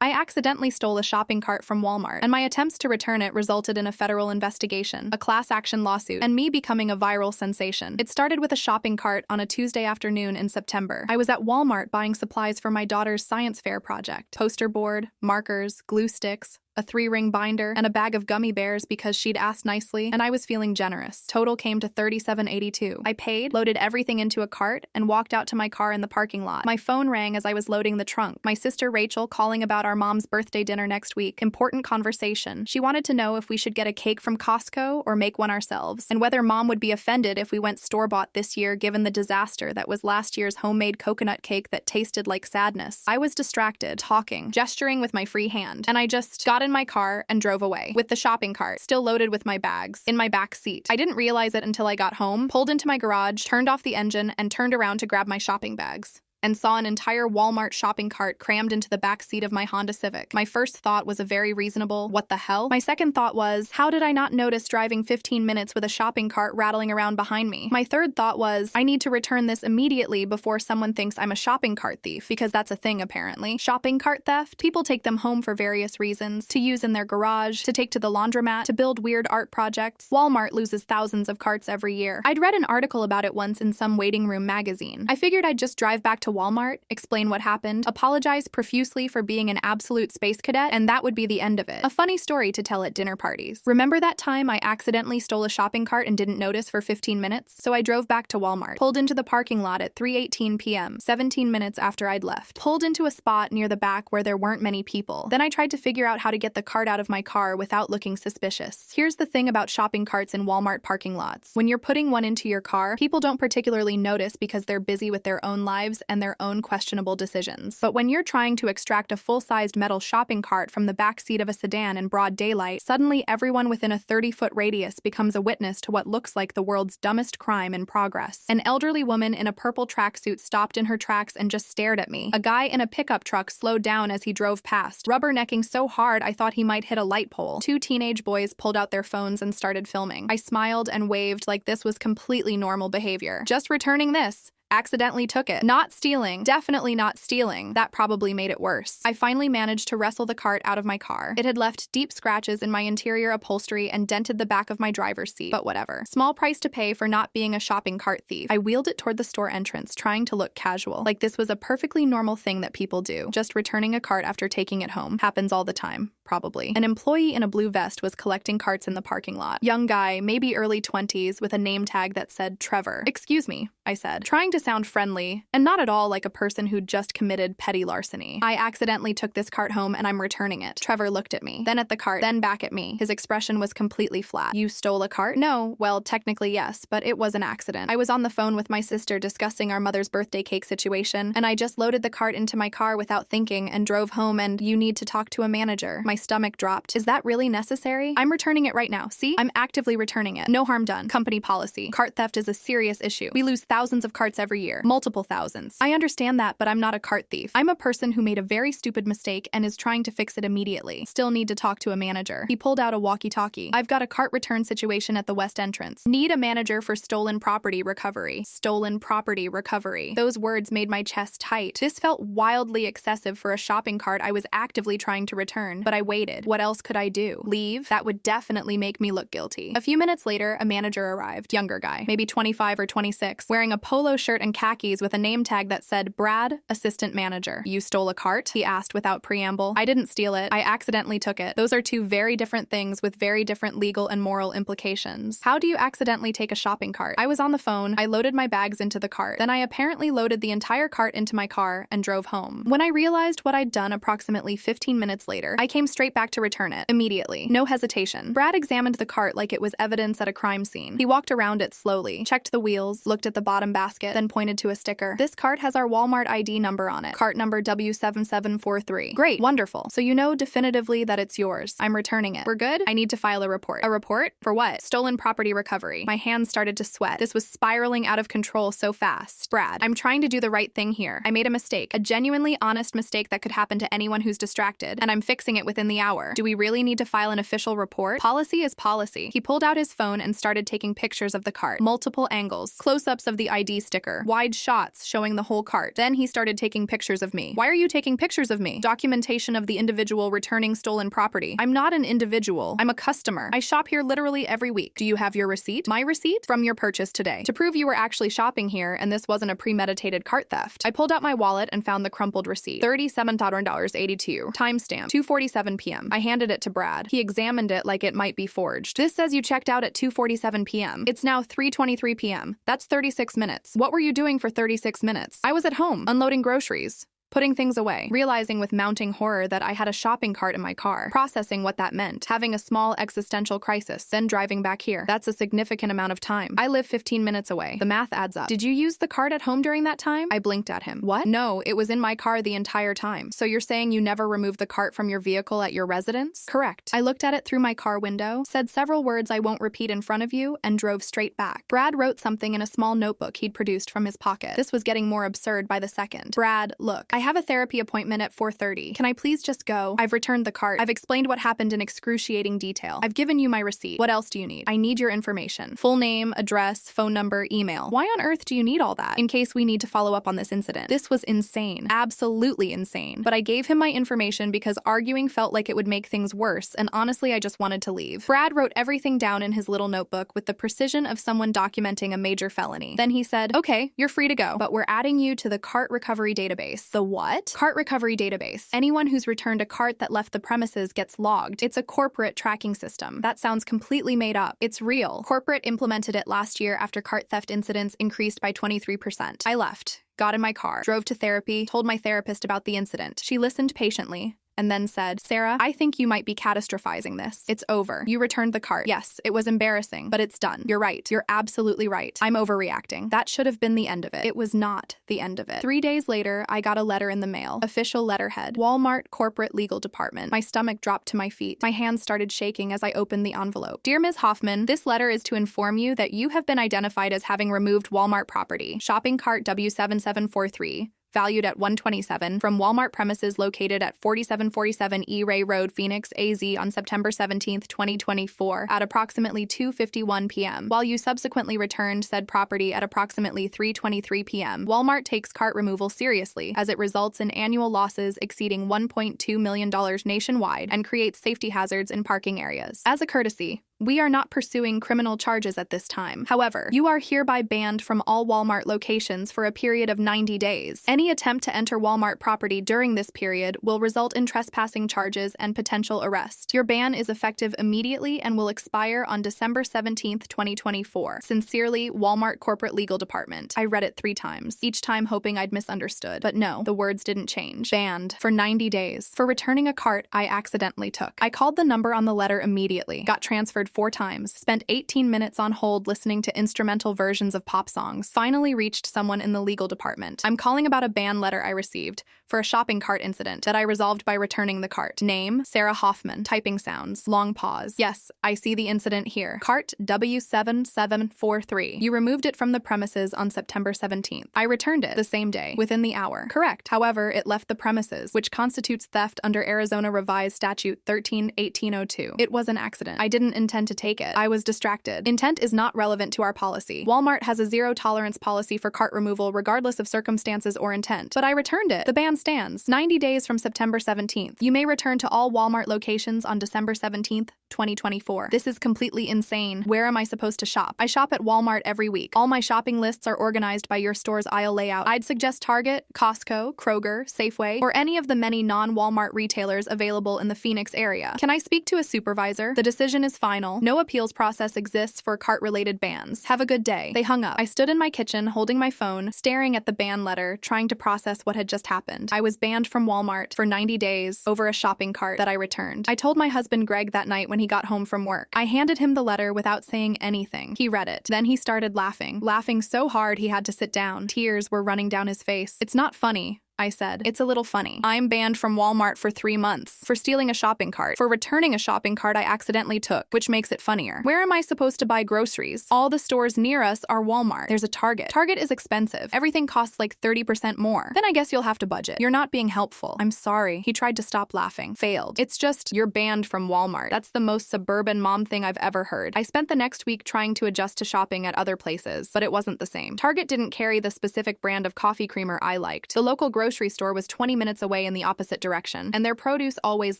I accidentally stole a shopping cart from Walmart, and my attempts to return it resulted in a federal investigation, a class action lawsuit, and me becoming a viral sensation. It started with a shopping cart on a Tuesday afternoon in September. I was at Walmart buying supplies for my daughter's science fair project: poster board, markers, glue sticks, a 3-ring binder, and a bag of gummy bears because she'd asked nicely, and I was feeling generous. Total came to $37.82. I paid, loaded everything into a cart, and walked out to my car in the parking lot. My phone rang as I was loading the trunk. My sister Rachel calling about our mom's birthday dinner next week. Important conversation. She wanted to know if we should get a cake from Costco or make one ourselves, and whether mom would be offended if we went store-bought this year given the disaster that was last year's homemade coconut cake that tasted like sadness. I was distracted, talking, gesturing with my free hand, and I just got in my car and drove away with the shopping cart still loaded with my bags in my back seat. I didn't realize it until I got home, pulled into my garage, turned off the engine, and turned around to grab my shopping bags, and saw an entire Walmart shopping cart crammed into the back seat of my Honda Civic. My first thought was a very reasonable, what the hell? My second thought was, how did I not notice driving 15 minutes with a shopping cart rattling around behind me? My third thought was, I need to return this immediately before someone thinks I'm a shopping cart thief, because that's a thing apparently. Shopping cart theft? People take them home for various reasons: to use in their garage, to take to the laundromat, to build weird art projects. Walmart loses thousands of carts every year. I'd read an article about it once in some waiting room magazine. I figured I'd just drive back to Walmart, explain what happened, apologize profusely for being an absolute space cadet, and that would be the end of it. A funny story to tell at dinner parties. Remember that time I accidentally stole a shopping cart and didn't notice for 15 minutes? So I drove back to Walmart, pulled into the parking lot at 3:18 p.m., 17 minutes after I'd left, pulled into a spot near the back where there weren't many people. Then I tried to figure out how to get the cart out of my car without looking suspicious. Here's the thing about shopping carts in Walmart parking lots. When you're putting one into your car, people don't particularly notice because they're busy with their own lives and their own questionable decisions. But when you're trying to extract a full-sized metal shopping cart from the back seat of a sedan in broad daylight, suddenly everyone within a 30-foot radius becomes a witness to what looks like the world's dumbest crime in progress. An elderly woman in a purple tracksuit stopped in her tracks and just stared at me. A guy in a pickup truck slowed down as he drove past, rubbernecking so hard I thought he might hit a light pole. 2 teenage boys pulled out their phones and started filming. I smiled and waved like this was completely normal behavior. Just returning this. Accidentally took it. Not stealing. Definitely not stealing. That probably made it worse. I finally managed to wrestle the cart out of my car. It had left deep scratches in my interior upholstery and dented the back of my driver's seat, but whatever. Small price to pay for not being a shopping cart thief. I wheeled it toward the store entrance, trying to look casual, like this was a perfectly normal thing that people do. Just returning a cart after taking it home. Happens all the time. Probably. An employee in a blue vest was collecting carts in the parking lot. Young guy, maybe early 20s, with a name tag that said Trevor. "Excuse me," I said, trying to sound friendly, and not at all like a person who'd just committed petty larceny. "I accidentally took this cart home and I'm returning it." Trevor looked at me, then at the cart, then back at me. His expression was completely flat. "You stole a cart?" "No, well, technically yes, but it was an accident. I was on the phone with my sister discussing our mother's birthday cake situation, and I just loaded the cart into my car without thinking and drove home, and you need to talk to a manager." My stomach dropped. "Is that really necessary?" "I'm returning it right now. See? I'm actively returning it. No harm done. Company policy. Cart theft is a serious issue. We lose thousands of carts every year. Multiple thousands." "I understand that, but I'm not a cart thief. I'm a person who made a very stupid mistake and is trying to fix it immediately. Still need to talk to a manager." He pulled out a walkie-talkie. "I've got a cart return situation at the west entrance. Need a manager for stolen property recovery." Stolen property recovery. Those words made my chest tight. This felt wildly excessive for a shopping cart I was actively trying to return, but I waited. What else could I do? Leave? That would definitely make me look guilty. A few minutes later, a manager arrived. Younger guy, maybe 25 or 26, wearing a polo shirt and khakis with a name tag that said Brad, assistant manager. "You stole a cart?" he asked without preamble. "I didn't steal it. I accidentally took it. Those are two very different things with very different legal and moral implications. How do you accidentally take a shopping cart?" I was on the phone. I loaded my bags into the cart. Then I apparently loaded the entire cart into my car and drove home. When I realized what I'd done approximately 15 minutes later, I came straight back to return it. Immediately. No hesitation. Brad examined the cart like it was evidence at a crime scene. He walked around it slowly, checked the wheels, looked at the bottom basket, then pointed to a sticker. "This cart has our Walmart ID number on it. Cart number W7743. Great. Wonderful. So you know definitively that it's yours. I'm returning it. We're good? I need to file a report." "A report? For what?" "Stolen property recovery." My hands started to sweat. This was spiraling out of control so fast. "Brad, I'm trying to do the right thing here. I made a mistake. A genuinely honest mistake that could happen to anyone who's distracted, and I'm fixing it within within the hour. Do we really need to file an official report? Policy is policy. He pulled out his phone and started taking pictures of the cart. Multiple angles, close-ups of the ID sticker, wide shots showing the whole cart. Then he started taking pictures of me. Why are you taking pictures of me? Documentation of the individual returning stolen property. I'm not an individual. I'm a customer. I shop here literally every week. Do you have your receipt? My receipt? From your purchase today. To prove you were actually shopping here and this wasn't a premeditated cart theft. I pulled out my wallet and found the crumpled receipt. $37.82. Timestamp. 2:47 p.m. I handed it to Brad. He examined it like it might be forged. This says you checked out at 2:47 p.m. It's now 3:23 p.m. That's 36 minutes. What were you doing for 36 minutes? I was at home, unloading groceries. Putting things away, realizing with mounting horror that I had a shopping cart in my car, processing what that meant, having a small existential crisis, then driving back here. That's a significant amount of time. I live 15 minutes away. The math adds up. Did you use the cart at home during that time? I blinked at him. What? No, it was in my car the entire time. So you're saying you never removed the cart from your vehicle at your residence? Correct. I looked at it through my car window, said several words I won't repeat in front of you, and drove straight back. Brad wrote something in a small notebook he'd produced from his pocket. This was getting more absurd by the second. Brad, look, I have a therapy appointment at 4:30. Can I please just go? I've returned the cart. I've explained what happened in excruciating detail. I've given you my receipt. What else do you need? I need your information. Full name, address, phone number, email. Why on earth do you need all that? In case we need to follow up on this incident. This was insane. Absolutely insane. But I gave him my information because arguing felt like it would make things worse, and honestly, I just wanted to leave. Brad wrote everything down in his little notebook with the precision of someone documenting a major felony. Then he said, okay, you're free to go, but we're adding you to the cart recovery database. The what? Cart recovery database. Anyone who's returned a cart that left the premises gets logged. It's a corporate tracking system. That sounds completely made up. It's real. Corporate implemented it last year after cart theft incidents increased by 23%. I left, got in my car, drove to therapy, told my therapist about the incident. She listened patiently, and then said, Sarah, I think you might be catastrophizing this. It's over. You returned the cart. Yes, it was embarrassing, but it's done. You're right. You're absolutely right. I'm overreacting. That should have been the end of it. It was not the end of it. 3 days later, I got a letter in the mail. Official letterhead. Walmart Corporate Legal Department. My stomach dropped to my feet. My hands started shaking as I opened the envelope. Dear Ms. Hoffman, this letter is to inform you that you have been identified as having removed Walmart property. Shopping cart W7743. Valued at $127, from Walmart premises located at 4747 E. Ray Road, Phoenix, AZ on September 17, 2024, at approximately 2:51 p.m. While you subsequently returned said property at approximately 3:23 p.m., Walmart takes cart removal seriously as it results in annual losses exceeding $1.2 million nationwide and creates safety hazards in parking areas. As a courtesy, we are not pursuing criminal charges at this time. However, you are hereby banned from all Walmart locations for a period of 90 days. Any attempt to enter Walmart property during this period will result in trespassing charges and potential arrest. Your ban is effective immediately and will expire on December 17, 2024. Sincerely, Walmart Corporate Legal Department. I read it 3 times, each time hoping I'd misunderstood. But no, the words didn't change. Banned for 90 days. For returning a cart I accidentally took. I called the number on the letter immediately, got transferred 4 times, spent 18 minutes on hold listening to instrumental versions of pop songs, finally reached someone in the legal department. I'm calling about a ban letter I received for a shopping cart incident that I resolved by returning the cart. Name, Sarah Hoffman. Typing sounds. Long pause. Yes, I see the incident here. Cart W7743. You removed it from the premises on September 17th. I returned it the same day, within the hour. Correct. However, it left the premises, which constitutes theft under Arizona Revised Statute 13-1802. It was an accident. I didn't intend to take it. I was distracted. Intent is not relevant to our policy. Walmart has a zero-tolerance policy for cart removal regardless of circumstances or intent. But I returned it. The ban stands. 90 days from September 17th. You may return to all Walmart locations on December 17th, 2024. This is completely insane. Where am I supposed to shop? I shop at Walmart every week. All my shopping lists are organized by your store's aisle layout. I'd suggest Target, Costco, Kroger, Safeway, or any of the many non-Walmart retailers available in the Phoenix area. Can I speak to a supervisor? The decision is final. No appeals process exists for cart-related bans. Have a good day. They hung up. I stood in my kitchen holding my phone, staring at the ban letter, trying to process what had just happened. I was banned from Walmart for 90 days over a shopping cart that I returned. I told my husband Greg that night when he got home from work. I handed him the letter without saying anything. He read it. Then he started laughing so hard he had to sit down. Tears were running down his face. It's not funny. I said. It's a little funny. I'm banned from Walmart for 3 months for stealing a shopping cart, for returning a shopping cart I accidentally took, which makes it funnier. Where am I supposed to buy groceries? All the stores near us are Walmart. There's a Target. Target is expensive. Everything costs like 30% more. Then I guess you'll have to budget. You're not being helpful. I'm sorry. He tried to stop laughing. Failed. It's just, you're banned from Walmart. That's the most suburban mom thing I've ever heard. I spent the next week trying to adjust to shopping at other places, but it wasn't the same. Target didn't carry the specific brand of coffee creamer I liked. The local grocery store was 20 minutes away in the opposite direction, and their produce always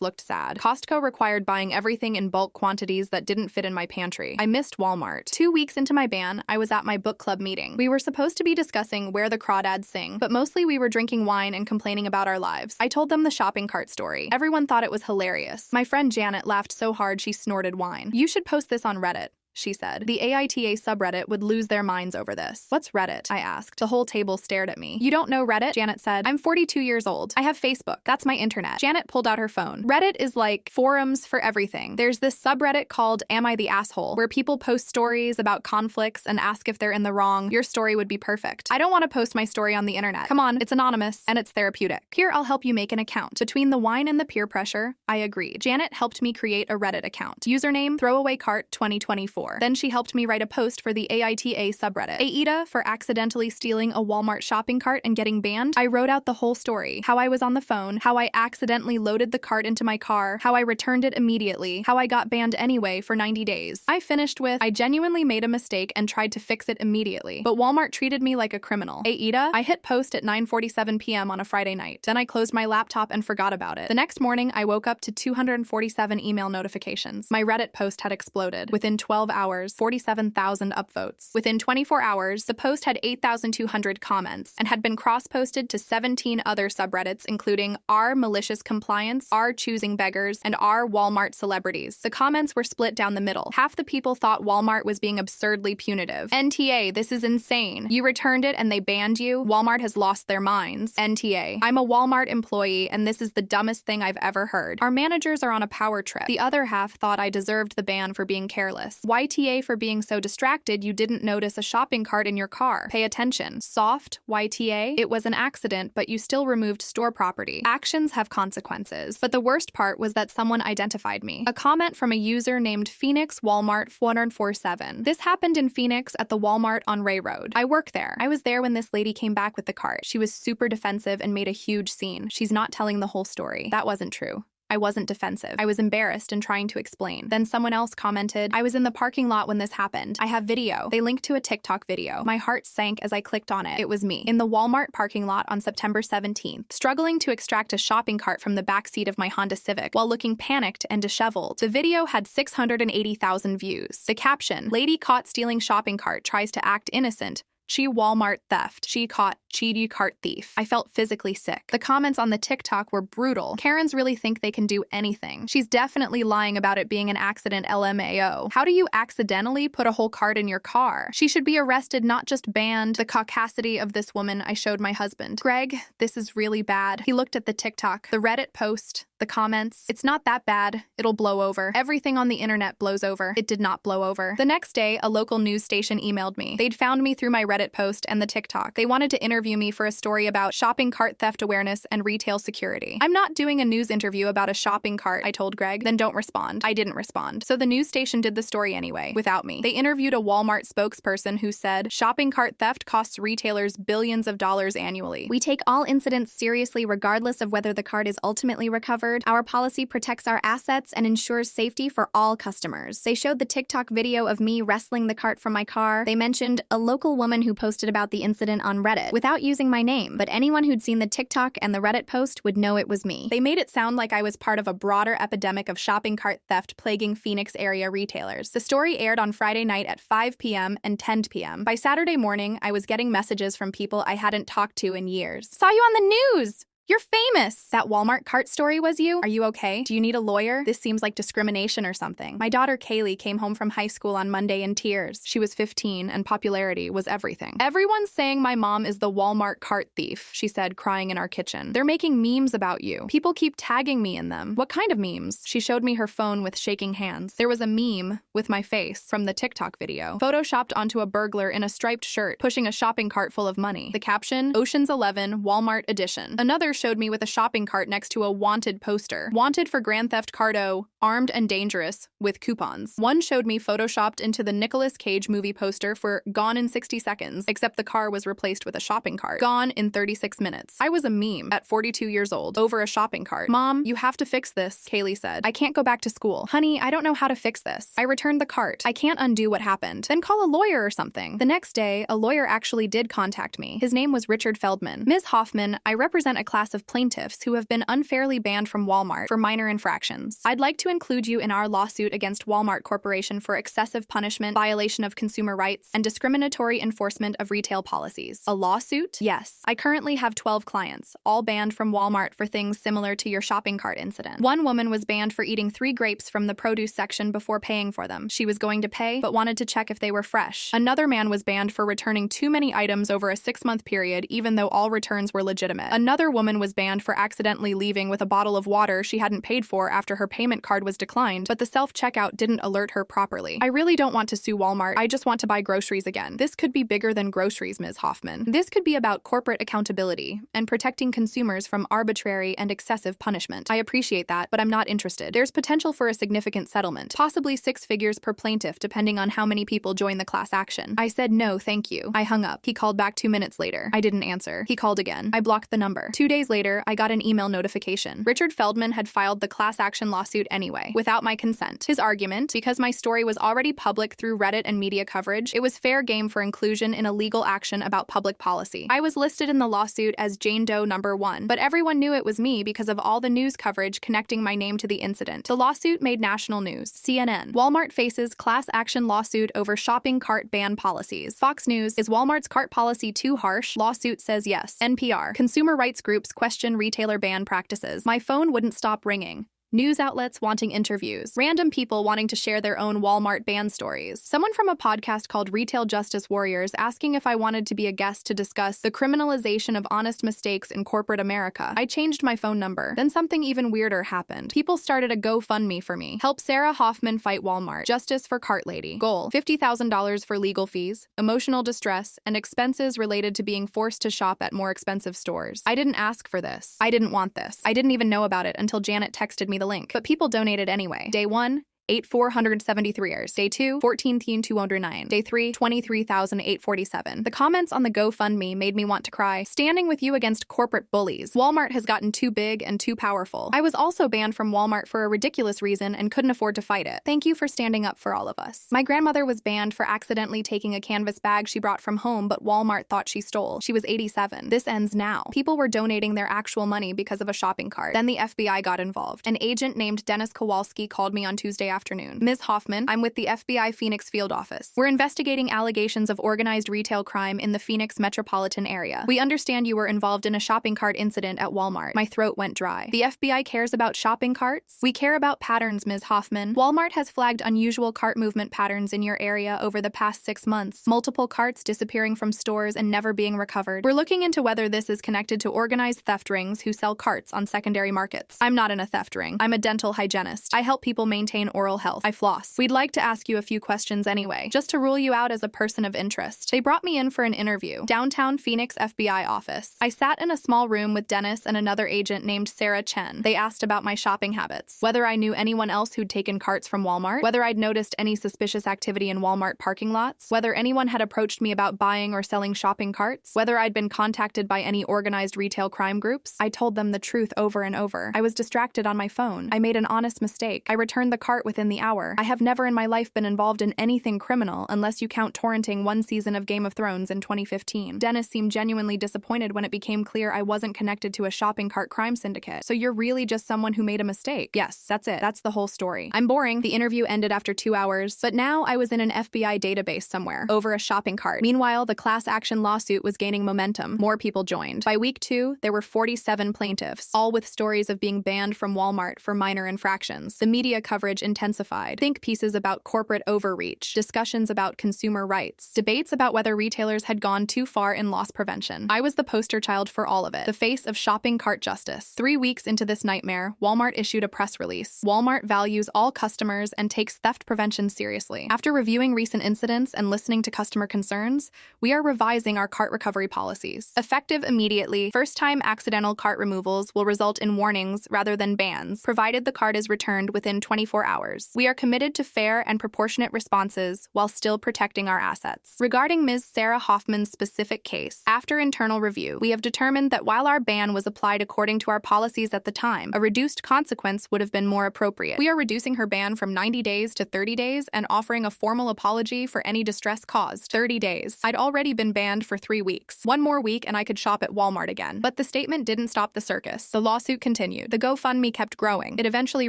looked sad. Costco required buying everything in bulk quantities that didn't fit in my pantry. I missed Walmart. 2 weeks into my ban, I was at my book club meeting. We were supposed to be discussing Where the Crawdads Sing, but mostly we were drinking wine and complaining about our lives. I told them the shopping cart story. Everyone thought it was hilarious. My friend Janet laughed so hard she snorted wine. You should post this on Reddit, she said. The AITA subreddit would lose their minds over this. What's Reddit? I asked. The whole table stared at me. You don't know Reddit? Janet said. I'm 42 years old. I have Facebook. That's my internet. Janet pulled out her phone. Reddit is like forums for everything. There's this subreddit called Am I the Asshole, where people post stories about conflicts and ask if they're in the wrong. Your story would be perfect. I don't want to post my story on the internet. Come on, it's anonymous and it's therapeutic. Here, I'll help you make an account. Between the wine and the peer pressure, I agreed. Janet helped me create a Reddit account. Username, Throwaway Cart 2024. Then she helped me write a post for the AITA subreddit. AITA for accidentally stealing a Walmart shopping cart and getting banned. I wrote out the whole story. How I was on the phone, how I accidentally loaded the cart into my car, how I returned it immediately, how I got banned anyway for 90 days. I finished with, I genuinely made a mistake and tried to fix it immediately, but Walmart treated me like a criminal. AITA, I hit post at 9:47 p.m. on a Friday night. Then I closed my laptop and forgot about it. The next morning, I woke up to 247 email notifications. My Reddit post had exploded. Within 12 hours, 47,000 upvotes. Within 24 hours, the post had 8,200 comments and had been cross-posted to 17 other subreddits, including r malicious compliance, r choosing beggars, and r Walmart celebrities. The comments were split down the middle. Half the people thought Walmart was being absurdly punitive. NTA, this is insane. You returned it and they banned you. Walmart has lost their minds. NTA, I'm a Walmart employee and this is the dumbest thing I've ever heard. Our managers are on a power trip. The other half thought I deserved the ban for being careless. YTA for being so distracted you didn't notice a shopping cart in your car. Pay attention. Soft, YTA, it was an accident, but you still removed store property. Actions have consequences. But the worst part was that someone identified me. A comment from a user named Phoenix Walmart 447. This happened in Phoenix at the Walmart on Ray Road. I work there. I was there when this lady came back with the cart. She was super defensive and made a huge scene. She's not telling the whole story. That wasn't true. I wasn't defensive. I was embarrassed and trying to explain. Then someone else commented, I was in the parking lot when this happened. I have video. They linked to a TikTok video. My heart sank as I clicked on it. It was me. In the Walmart parking lot on September 17th, struggling to extract a shopping cart from the backseat of my Honda Civic while looking panicked and disheveled. The video had 680,000 views. The caption, lady caught stealing shopping cart tries to act innocent. She Walmart theft. She caught cheaty cart thief. I felt physically sick. The comments on the TikTok were brutal. Karens really think they can do anything. She's definitely lying about it being an accident LMAO. How do you accidentally put a whole cart in your car? She should be arrested, not just banned. The caucasity of this woman I showed my husband. Greg, this is really bad. He looked at the TikTok, the Reddit post, the comments. It's not that bad. It'll blow over. Everything on the internet blows over. It did not blow over. The next day, a local news station emailed me. They'd found me through my Reddit post and the TikTok. They wanted to interview me for a story about shopping cart theft awareness and retail security. I'm not doing a news interview about a shopping cart, I told Greg. Then don't respond. I didn't respond. So the news station did the story anyway, without me. They interviewed a Walmart spokesperson who said, shopping cart theft costs retailers billions of dollars annually. We take all incidents seriously regardless of whether the cart is ultimately recovered. Our policy protects our assets and ensures safety for all customers. They showed the TikTok video of me wrestling the cart from my car. They mentioned a local woman who posted about the incident on Reddit without using my name, but anyone who'd seen the TikTok and the Reddit post would know it was me. They made it sound like I was part of a broader epidemic of shopping cart theft plaguing Phoenix area retailers. The story aired on Friday night at 5 p.m. and 10 p.m. By Saturday morning, I was getting messages from people I hadn't talked to in years. Saw you on the news! You're famous! That Walmart cart story was you? Are you okay? Do you need a lawyer? This seems like discrimination or something. My daughter Kaylee came home from high school on Monday in tears. She was 15 and popularity was everything. Everyone's saying my mom is the Walmart cart thief, she said, crying in our kitchen. They're making memes about you. People keep tagging me in them. What kind of memes? She showed me her phone with shaking hands. There was a meme with my face from the TikTok video, photoshopped onto a burglar in a striped shirt, pushing a shopping cart full of money. The caption, Ocean's 11, Walmart edition. Another showed me with a shopping cart next to a wanted poster. Wanted for Grand Theft Auto, armed and dangerous, with coupons. One showed me photoshopped into the Nicolas Cage movie poster for Gone in 60 Seconds, except the car was replaced with a shopping cart. Gone in 36 minutes. I was a meme at 42 years old over a shopping cart. Mom, you have to fix this, Kaylee said. I can't go back to school. Honey, I don't know how to fix this. I returned the cart. I can't undo what happened. Then call a lawyer or something. The next day, a lawyer actually did contact me. His name was Richard Feldman. Ms. Hoffman, I represent a class of plaintiffs who have been unfairly banned from Walmart for minor infractions. I'd like to include you in our lawsuit against Walmart Corporation for excessive punishment, violation of consumer rights, and discriminatory enforcement of retail policies. A lawsuit? Yes. I currently have 12 clients, all banned from Walmart for things similar to your shopping cart incident. One woman was banned for eating 3 grapes from the produce section before paying for them. She was going to pay, but wanted to check if they were fresh. Another man was banned for returning too many items over a 6-month period, even though all returns were legitimate. Another woman was banned for accidentally leaving with a bottle of water she hadn't paid for after her payment card was declined, but the self-checkout didn't alert her properly. I really don't want to sue Walmart. I just want to buy groceries again. This could be bigger than groceries, Ms. Hoffman. This could be about corporate accountability and protecting consumers from arbitrary and excessive punishment. I appreciate that, but I'm not interested. There's potential for a significant settlement, possibly 6 figures per plaintiff depending on how many people join the class action. I said no, thank you. I hung up. He called back 2 minutes later. I didn't answer. He called again. I blocked the number. 2 days later, I got an email notification. Richard Feldman had filed the class action lawsuit anyway, without my consent. His argument, because my story was already public through Reddit and media coverage, it was fair game for inclusion in a legal action about public policy. I was listed in the lawsuit as Jane Doe number 1, but everyone knew it was me because of all the news coverage connecting my name to the incident. The lawsuit made national news. CNN. Walmart faces class action lawsuit over shopping cart ban policies. Fox News. Is Walmart's cart policy too harsh? Lawsuit says yes. NPR. Consumer rights groups question retailer ban practices. My phone wouldn't stop ringing. News outlets wanting interviews. Random people wanting to share their own Walmart ban stories. Someone from a podcast called Retail Justice Warriors asking if I wanted to be a guest to discuss the criminalization of honest mistakes in corporate America. I changed my phone number. Then something even weirder happened. People started a GoFundMe for me. Help Sarah Hoffman fight Walmart. Justice for Cart Lady. Goal: $50,000 for legal fees, emotional distress, and expenses related to being forced to shop at more expensive stores. I didn't ask for this. I didn't want this. I didn't even know about it until Janet texted me the link, but people donated anyway. Day 1, 8,473ers. Day 2, 14,209. Day 3, 23,847. The comments on the GoFundMe made me want to cry. Standing with you against corporate bullies. Walmart has gotten too big and too powerful. I was also banned from Walmart for a ridiculous reason and couldn't afford to fight it. Thank you for standing up for all of us. My grandmother was banned for accidentally taking a canvas bag she brought from home, but Walmart thought she stole. She was 87. This ends now. People were donating their actual money because of a shopping cart. Then the FBI got involved. An agent named Dennis Kowalski called me on Tuesday afternoon. Ms. Hoffman, I'm with the FBI Phoenix field office. We're investigating allegations of organized retail crime in the Phoenix metropolitan area. We understand you were involved in a shopping cart incident at Walmart. My throat went dry. The FBI cares about shopping carts? We care about patterns, Ms. Hoffman. Walmart has flagged unusual cart movement patterns in your area over the past 6 months. Multiple carts disappearing from stores and never being recovered. We're looking into whether this is connected to organized theft rings who sell carts on secondary markets. I'm not in a theft ring. I'm a dental hygienist. I help people maintain oral health. I floss. We'd like to ask you a few questions anyway, just to rule you out as a person of interest. They brought me in for an interview. Downtown Phoenix FBI office. I sat in a small room with Dennis and another agent named Sarah Chen. They asked about my shopping habits, whether I knew anyone else who'd taken carts from Walmart, whether I'd noticed any suspicious activity in Walmart parking lots, whether anyone had approached me about buying or selling shopping carts, whether I'd been contacted by any organized retail crime groups. I told them the truth over and over. I was distracted on my phone. I made an honest mistake. I returned the cart with within the hour. I have never in my life been involved in anything criminal unless you count torrenting one season of Game of Thrones in 2015. Dennis seemed genuinely disappointed when it became clear I wasn't connected to a shopping cart crime syndicate. So you're really just someone who made a mistake? Yes, that's it. That's the whole story. I'm boring. The interview ended after 2 hours, but now I was in an FBI database somewhere, over a shopping cart. Meanwhile, the class action lawsuit was gaining momentum. More people joined. By week 2, there were 47 plaintiffs, all with stories of being banned from Walmart for minor infractions. The media coverage intensified. Think pieces about corporate overreach, discussions about consumer rights, debates about whether retailers had gone too far in loss prevention. I was the poster child for all of it, the face of shopping cart justice. 3 weeks into this nightmare, Walmart issued a press release. Walmart values all customers and takes theft prevention seriously. After reviewing recent incidents and listening to customer concerns, we are revising our cart recovery policies. Effective immediately, first-time accidental cart removals will result in warnings rather than bans, provided the cart is returned within 24 hours. We are committed to fair and proportionate responses while still protecting our assets. Regarding Ms. Sarah Hoffman's specific case, after internal review, we have determined that while our ban was applied according to our policies at the time, a reduced consequence would have been more appropriate. We are reducing her ban from 90 days to 30 days and offering a formal apology for any distress caused. 30 days. I'd already been banned for 3 weeks. 1 more week and I could shop at Walmart again. But the statement didn't stop the circus. The lawsuit continued. The GoFundMe kept growing. It eventually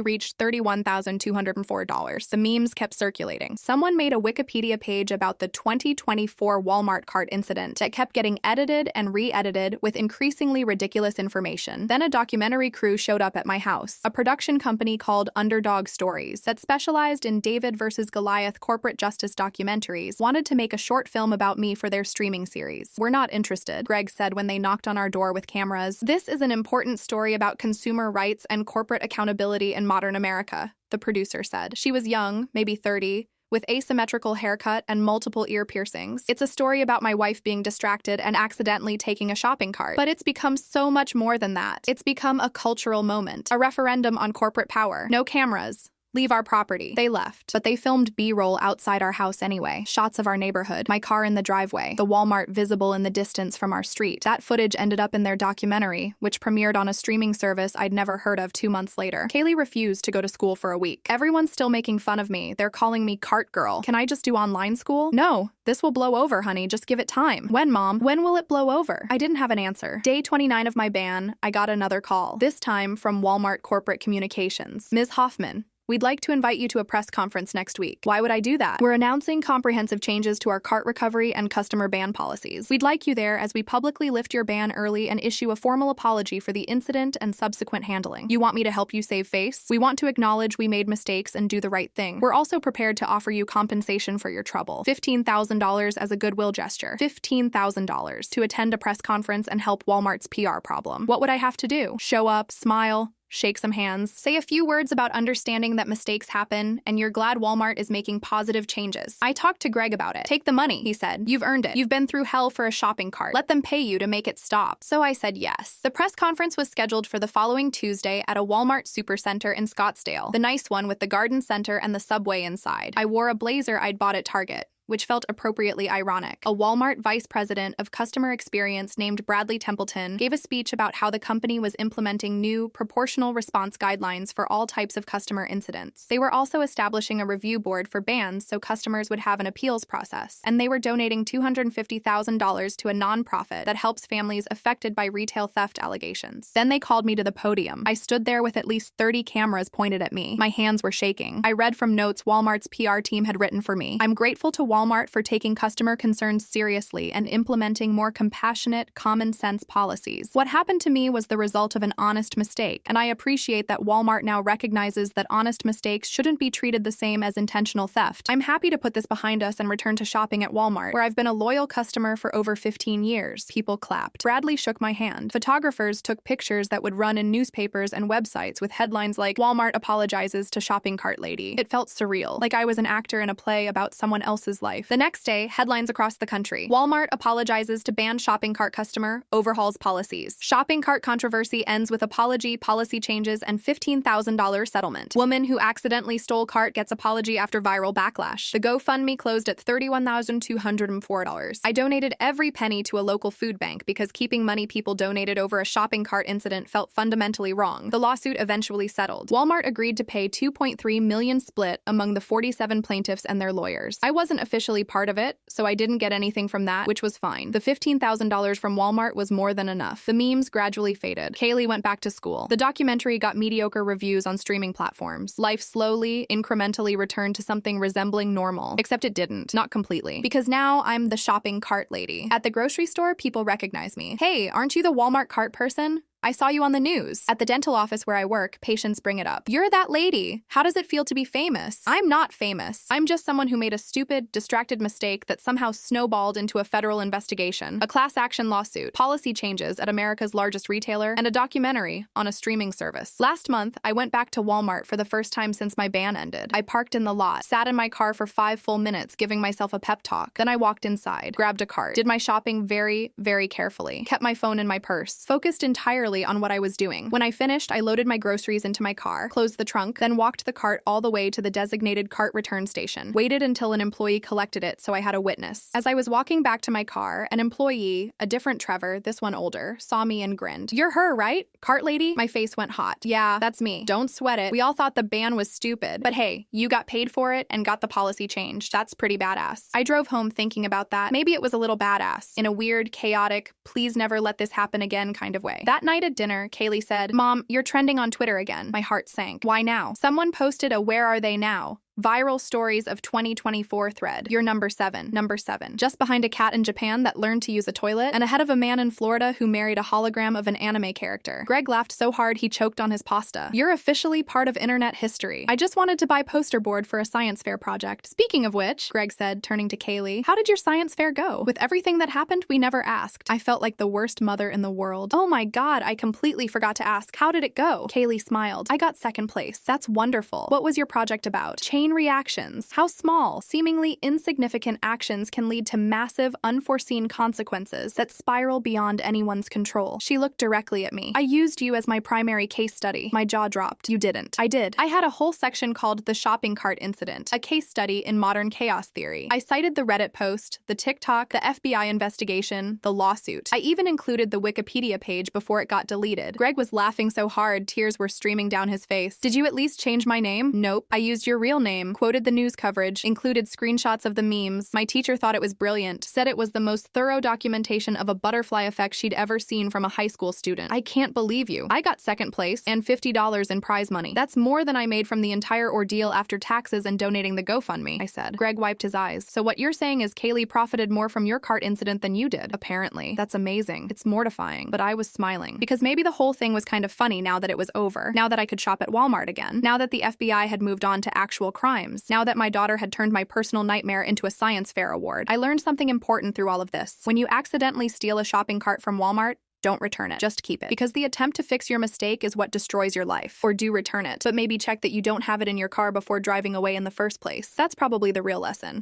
reached $31,204. The memes kept circulating. Someone made a Wikipedia page about the 2024 Walmart cart incident that kept getting edited and re-edited with increasingly ridiculous information. Then a documentary crew showed up at my house, a production company called Underdog Stories that specialized in David versus Goliath corporate justice documentaries, wanted to make a short film about me for their streaming series. We're not interested, Greg said when they knocked on our door with cameras. This is an important story about consumer rights and corporate accountability in modern America, the producer said. She was young, maybe 30, with asymmetrical haircut and multiple ear piercings. It's a story about my wife being distracted and accidentally taking a shopping cart. But it's become so much more than that. It's become a cultural moment, a referendum on corporate power. No cameras. Leave our property. They left, but they filmed B-roll outside our house anyway. Shots of our neighborhood, my car in the driveway, the Walmart visible in the distance from our street. That footage ended up in their documentary, which premiered on a streaming service I'd never heard of 2 months later. Kaylee refused to go to school for a week. Everyone's still making fun of me. They're calling me cart girl. Can I just do online school? No. This will blow over, honey. Just give it time. When, Mom? When will it blow over? I didn't have an answer. Day 29 of my ban, I got another call. This time from Walmart Corporate Communications. Ms. Hoffman, we'd like to invite you to a press conference next week. Why would I do that? We're announcing comprehensive changes to our cart recovery and customer ban policies. We'd like you there as we publicly lift your ban early and issue a formal apology for the incident and subsequent handling. You want me to help you save face? We want to acknowledge we made mistakes and do the right thing. We're also prepared to offer you compensation for your trouble. $15,000 as a goodwill gesture. $15,000 to attend a press conference and help Walmart's PR problem. What would I have to do? Show up, smile, shake some hands, say a few words about understanding that mistakes happen, and you're glad Walmart is making positive changes. I talked to Greg about it. Take the money, he said. You've earned it. You've been through hell for a shopping cart. Let them pay you to make it stop. So I said yes. The press conference was scheduled for the following Tuesday at a Walmart supercenter in Scottsdale, the nice one with the garden center and the subway inside. I wore a blazer I'd bought at Target, which felt appropriately ironic. A Walmart vice president of customer experience named Bradley Templeton gave a speech about how the company was implementing new, proportional response guidelines for all types of customer incidents. They were also establishing a review board for bans so customers would have an appeals process, and they were donating $250,000 to a nonprofit that helps families affected by retail theft allegations. Then they called me to the podium. I stood there with at least 30 cameras pointed at me. My hands were shaking. I read from notes Walmart's PR team had written for me. I'm grateful to Walmart for taking customer concerns seriously and implementing more compassionate, common-sense policies. What happened to me was the result of an honest mistake, and I appreciate that Walmart now recognizes that honest mistakes shouldn't be treated the same as intentional theft. I'm happy to put this behind us and return to shopping at Walmart, where I've been a loyal customer for over 15 years. People clapped. Bradley shook my hand. Photographers took pictures that would run in newspapers and websites with headlines like, "Walmart apologizes to shopping cart lady." It felt surreal, like I was an actor in a play about someone else's life. life. The next day, headlines across the country. Walmart apologizes to banned shopping cart customer, overhauls policies. Shopping cart controversy ends with apology, policy changes, and $15,000 settlement. Woman who accidentally stole cart gets apology after viral backlash. The GoFundMe closed at $31,204. I donated every penny to a local food bank because keeping money people donated over a shopping cart incident felt fundamentally wrong. The lawsuit eventually settled. Walmart agreed to pay $2.3 million split among the 47 plaintiffs and their lawyers. I wasn't officially part of it, so I didn't get anything from that, which was fine. The $15,000 from Walmart was more than enough. The memes gradually faded. Kaylee went back to school. The documentary got mediocre reviews on streaming platforms. Life slowly, incrementally returned to something resembling normal. Except it didn't. Not completely. Because now I'm the shopping cart lady. At the grocery store, people recognize me. Hey, aren't you the Walmart cart person? I saw you on the news. At the dental office where I work, patients bring it up. You're that lady. How does it feel to be famous? I'm not famous. I'm just someone who made a stupid, distracted mistake that somehow snowballed into a federal investigation, a class action lawsuit, policy changes at America's largest retailer, and a documentary on a streaming service. Last month, I went back to Walmart for the first time since my ban ended. I parked in the lot, sat in my car for 5 full minutes, giving myself a pep talk. Then I walked inside, grabbed a cart, did my shopping very, very carefully, kept my phone in my purse, focused entirely on what I was doing. When I finished, I loaded my groceries into my car, closed the trunk, then walked the cart all the way to the designated cart return station, waited until an employee collected it so I had a witness. As I was walking back to my car, an employee, a different Trevor, this one older, saw me and grinned. You're her, right? Cart lady? My face went hot. Yeah, that's me. Don't sweat it. We all thought the ban was stupid. But hey, you got paid for it and got the policy changed. That's pretty badass. I drove home thinking about that. Maybe it was a little badass, in a weird, chaotic, please never let this happen again kind of way. That night at dinner, Kaylee said, Mom, you're trending on Twitter again. My heart sank. Why now? Someone posted a "Where are they now?" Viral stories of 2024 thread. You're number 7. Number 7. Just behind a cat in Japan that learned to use a toilet, and ahead of a man in Florida who married a hologram of an anime character. Greg laughed so hard he choked on his pasta. You're officially part of internet history. I just wanted to buy poster board for a science fair project. Speaking of which, Greg said, turning to Kaylee, how did your science fair go? With everything that happened, we never asked. I felt like the worst mother in the world. Oh my God, I completely forgot to ask. How did it go? Kaylee smiled. I got 2nd place. That's wonderful. What was your project about? Chain reactions. How small, seemingly insignificant actions can lead to massive, unforeseen consequences that spiral beyond anyone's control. She looked directly at me. I used you as my primary case study. My jaw dropped. You didn't. I did. I had a whole section called The Shopping Cart Incident, a case study in modern chaos theory. I cited the Reddit post, the TikTok, the FBI investigation, the lawsuit. I even included the Wikipedia page before it got deleted. Greg was laughing so hard, tears were streaming down his face. Did you at least change my name? Nope. I used your real name. Quoted the news coverage, included screenshots of the memes. My teacher thought it was brilliant, said it was the most thorough documentation of a butterfly effect she'd ever seen from a high school student. I can't believe you. I got 2nd place and $50 in prize money. That's more than I made from the entire ordeal after taxes and donating the GoFundMe, I said. Greg wiped his eyes. So what you're saying is Kaylee profited more from your cart incident than you did, apparently. That's amazing. It's mortifying. But I was smiling. Because maybe the whole thing was kind of funny now that it was over. Now that I could shop at Walmart again. Now that the FBI had moved on to actual crimes. Now that my daughter had turned my personal nightmare into a science fair award. I learned something important through all of this. When you accidentally steal a shopping cart from Walmart, don't return it. Just keep it. Because the attempt to fix your mistake is what destroys your life. Or do return it. But maybe check that you don't have it in your car before driving away in the first place. That's probably the real lesson.